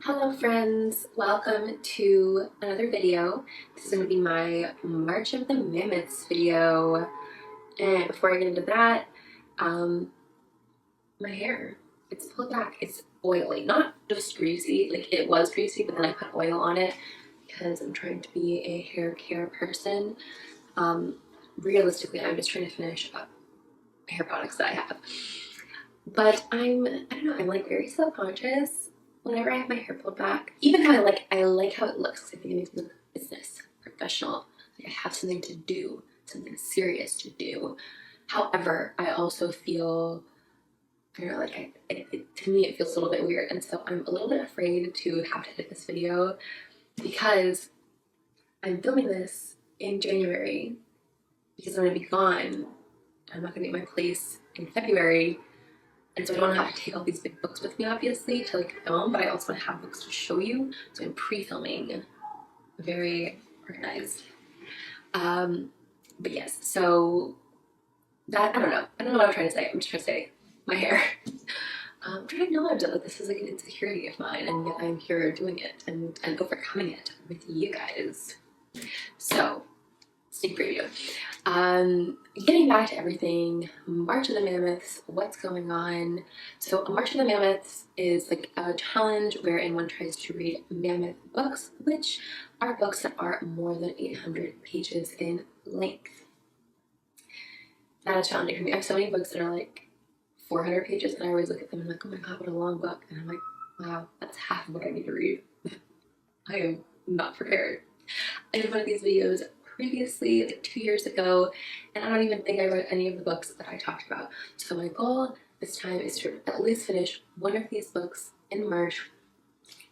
Hello friends, welcome to another video. This is going to be my March of the Mammoths video. And before I get into that, my hair, it's pulled back. It's oily, not just greasy. Like it was greasy, but then I put oil on it because I'm trying to be a hair care person. Realistically, I'm just trying to finish up hair products that I have. But I don't know, I'm like very self-conscious whenever I have my hair pulled back. Even though I like how it looks. I think it makes me look business, professional. Like I have something to do, something serious to do. However, I also feel, I don't know, like to me it feels a little bit weird. And so I'm a little bit afraid to have to edit this video because I'm filming this in January because I'm gonna be gone. I'm not gonna be at my place in February. And so I don't have to take all these big books with me, obviously, to like film, but I also want to have books to show you. So I'm pre-filming, very organized. But yes, so that, I don't know what I'm trying to say. I'm just trying to say my hair. I'm trying to acknowledge that like, this is like an insecurity of mine, and yet I'm here doing it and overcoming it with you guys. So, sneak preview. Getting back to everything, March of the Mammoths, what's going on? So March of the Mammoths is like a challenge wherein one tries to read mammoth books, which are books that are more than 800 pages in length. That is challenging for me. I have so many books that are like 400 pages, and I always look at them and I'm like, oh my god, what a long book. And I'm like, wow, that's half of what I need to read. I am not prepared. I did one of these videos previously, like 2 years ago, and I don't even think I read any of the books that I talked about. So my goal this time is to at least finish one of these books in March.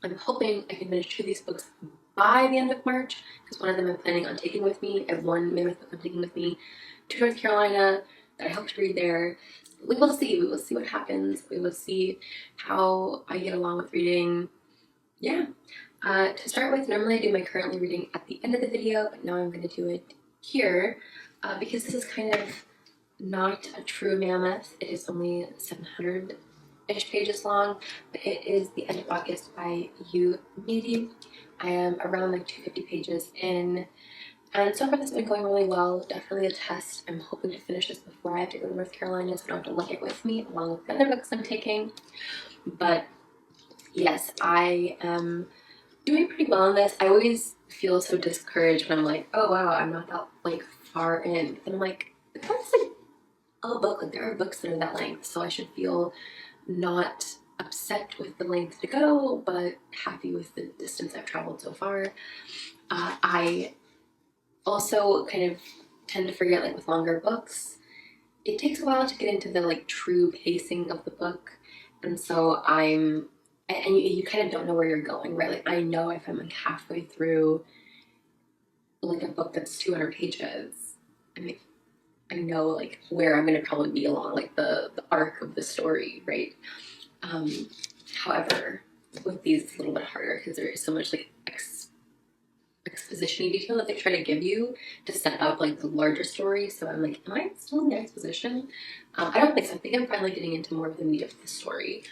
I'm hoping I can finish 2 of these books by the end of March, because one of them I'm planning on taking with me. I have one mammoth book I'm taking with me to North Carolina that I hope to read there. We will see what happens. We will see how I get along with reading. Yeah. To start with, normally I do my currently reading at the end of the video, but now I'm going to do it here because this is kind of not a true mammoth. It is only 700-ish pages long, but it is The End of August by Eiji. I am around like 250 pages in, and so far this has been going really well. Definitely a test. I'm hoping to finish this before I have to go to North Carolina, so I don't have to lug it with me along with the other books I'm taking. But yes, I am doing pretty well on this. I always feel so discouraged when I'm like, oh wow, I'm not that like far in. And I'm like, that's like a book. Like there are books that are that length, so I should feel not upset with the length to go, but happy with the distance I've traveled so far. I also kind of tend to forget, like with longer books, it takes a while to get into the like true pacing of the book, and so you kind of don't know where you're going, right? Like I know if I'm like halfway through like a book that's 200 pages, I know like where I'm going to probably be along like the arc of the story, right? However, with these it's a little bit harder because there is so much like exposition detail that they try to give you to set up like the larger story. So I'm like, am I still in the exposition? I don't think so. I think I'm finally getting into more of the meat of the story.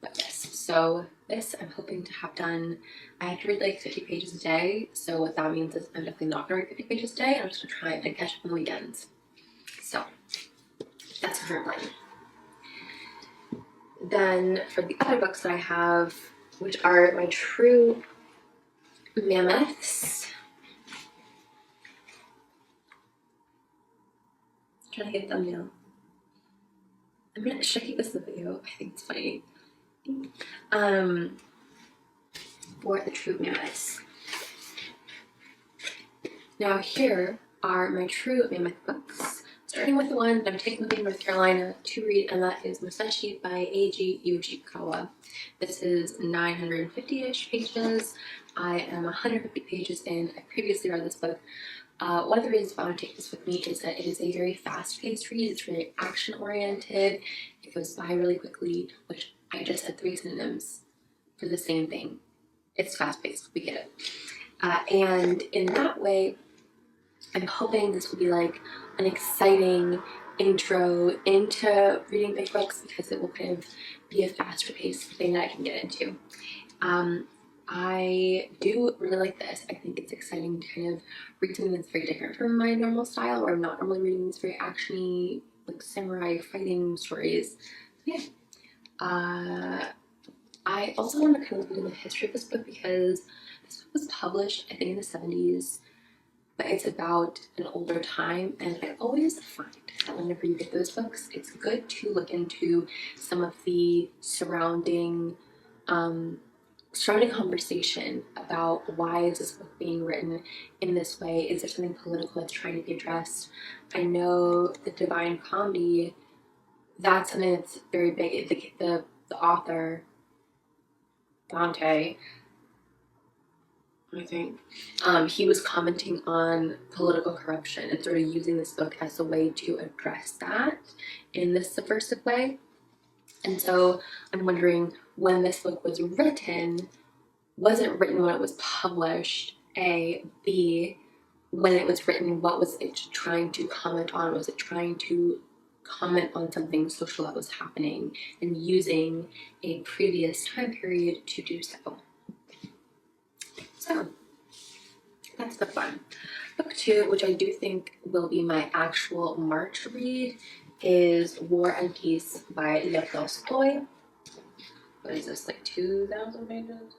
But yes, so this I'm hoping to have done. I have to read like 50 pages a day, so what that means is I'm definitely not going to read 50 pages a day. I'm just going to try and catch up on the weekends. So that's what I'm planning. Then for the other books that I have, which are my true mammoths. I'm trying to get a thumbnail. Should I keep this in the video? I think it's funny. For the true mammoths. Now here are my true mammoth books, starting with the one that I'm taking with me to North Carolina to read, and that is Musashi by Eiji Yoshikawa. This is 950-ish pages. I am 150 pages in. I previously read this book. One of the reasons why I want to take this with me is that it is a very fast-paced read. It's really action-oriented. It goes by really quickly, which I just said 3 synonyms for the same thing. It's fast-paced, we get it. And in that way, I'm hoping this will be like an exciting intro into reading big books because it will kind of be a faster paced thing that I can get into. I do really like this. I think it's exciting to kind of read something that's very different from my normal style, where I'm not normally reading these very actiony, like samurai fighting stories. Yeah. I also want to kind of look into the history of this book because this book was published, I think, in the 70s, but it's about an older time, and I always find that whenever you get those books, it's good to look into some of the surrounding conversation about why is this book being written in this way? Is there something political that's trying to be addressed? I know the Divine Comedy, that's something that's very big. The author, Monte, I think, he was commenting on political corruption and sort of using this book as a way to address that in this subversive way. And so I'm wondering, when this book was written, was it written when it was published? A. B. When it was written, what was it trying to comment on? Was it trying to comment on something social that was happening and using a previous time period to do so? So that's book one. Book two, which I do think will be my actual March read, is War and Peace by Leo Tolstoy. What is this, like 2,000 pages?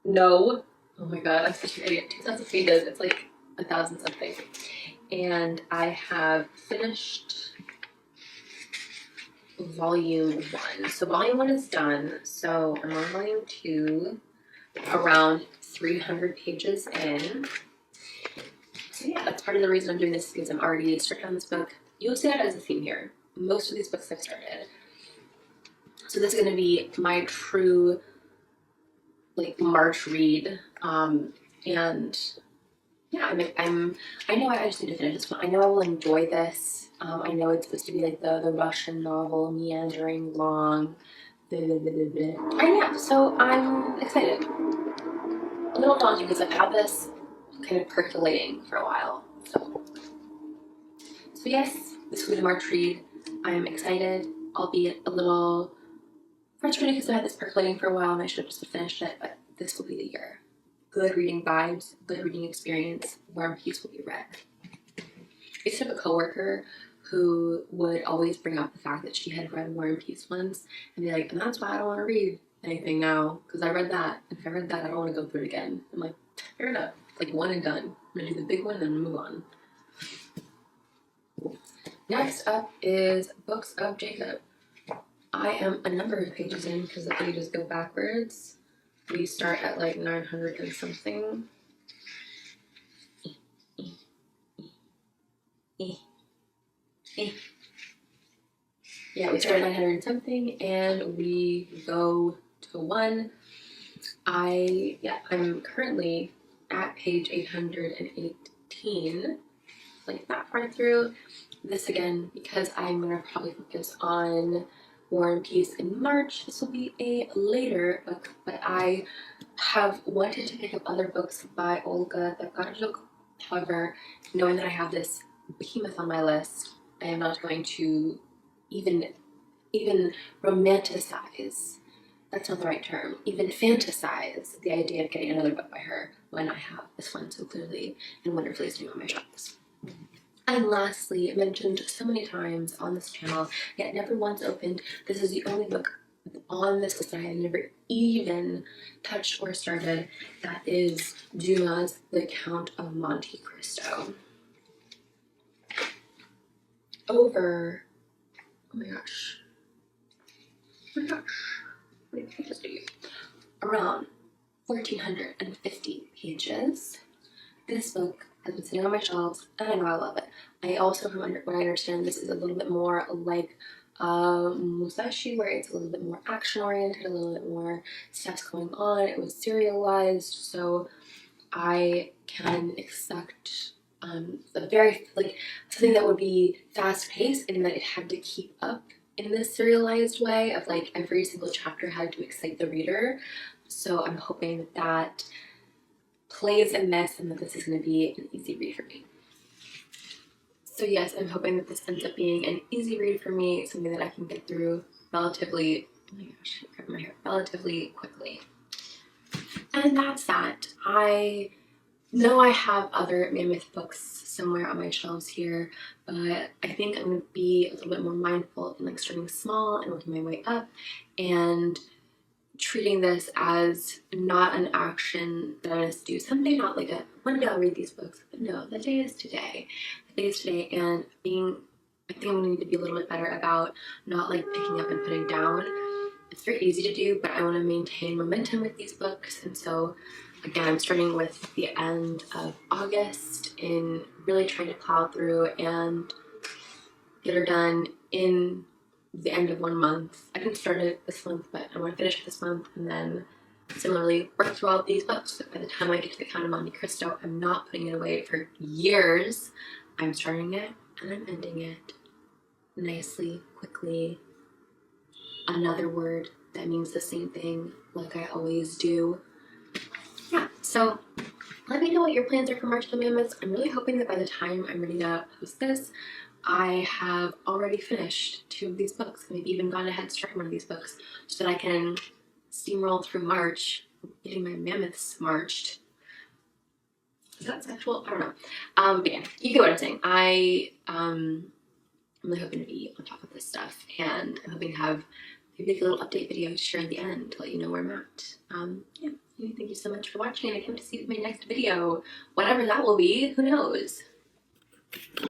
No. Oh my god, I'm such an idiot. 2,000 pages. It's like 1,000 something. And I have finished volume one. So volume one is done. So I'm on volume two, around 300 pages in. So yeah, that's part of the reason I'm doing this, because I'm already started on this book. You'll see that as a theme here. Most of these books I've started. So this is going to be my true like March read. And yeah, I know I just need to finish this one. I know I will enjoy this. I know it's supposed to be like the Russian novel, meandering, long. And yeah, so I'm excited. A little daunting because I've had this kind of percolating for a while. So yes, this will be the March read. I'm excited, albeit a little frustrated because I had this percolating for a while and I should have just finished it, but this will be the year. Good reading vibes, good reading experience, War and Peace will be read. I used to have a coworker who would always bring up the fact that she had read War and Peace once and be like, and that's why I don't want to read anything now, because I read that. If I read that, I don't want to go through it again. I'm like, fair enough. Like, one and done. I'm going to do the big one and move on. Next up is Books of Jacob. I am a number of pages in because the pages go backwards. We start at like 900 and something. Yeah, we start at 900 and something and we go to 1. I'm currently at page 818, like that far through. This again, because I'm gonna probably focus on War and Peace in March, this will be a later book, but I have wanted to pick up other books by Olga Tokarczuk. However, knowing that I have this behemoth on my list, I am not going to even romanticize, that's not the right term, even fantasize the idea of getting another book by her when I have this one so clearly and wonderfully sitting on my shelves. And lastly, mentioned so many times on this channel, yet never once opened, this is the only book on this list that I have never even touched or started. That is Dumas' The Count of Monte Cristo. Over, oh my gosh, how many pages do you? Around 1,450 pages. This book has been sitting on my shelves, and I know I love it. I also, from what I understand, this is a little bit more like Musashi, where it's a little bit more action-oriented, a little bit more stuff's going on. It was serialized, so I can expect a very, like, something that would be fast-paced in that it had to keep up in this serialized way of, like, every single chapter had to excite the reader. So I'm hoping that that plays in this and that this is going to be an easy read for me. So yes, I'm hoping that this ends up being an easy read for me, something that I can get through relatively, oh my gosh, I grabbed my hair, relatively quickly. And then that's that. I know I have other Mammoth books somewhere on my shelves here, but I think I'm going to be a little bit more mindful in like starting small and working my way up and treating this as not an action that I must do someday, not like a one day I'll read these books, but no, the day is today. The day is today, and I think I'm gonna need to be a little bit better about not like picking up and putting down. It's very easy to do, but I want to maintain momentum with these books, and so again, I'm starting with the end of August in really trying to plow through and get her done in the end of 1 month. I didn't start it this month, but I want to finish it this month, and then similarly work through all of these books. So by the time I get to the Count of Monte Cristo, I'm not putting it away for years. I'm starting it and I'm ending it nicely, quickly. Another word that means the same thing, like I always do. Yeah, so let me know what your plans are for March of the Mammoths. I'm really hoping that by the time I'm ready to post this, I have already finished 2 of these books, maybe even gone ahead and started one of these books, so that I can steamroll through March, getting my Mammoths marched. Is that sexual? I don't know. But yeah, you get what I'm saying. I'm really hoping to be on top of this stuff, and I'm hoping to have maybe a little update video to share at the end to let you know where I'm at. Yeah, thank you so much for watching, and I can't wait to see you in my next video. Whatever that will be, who knows?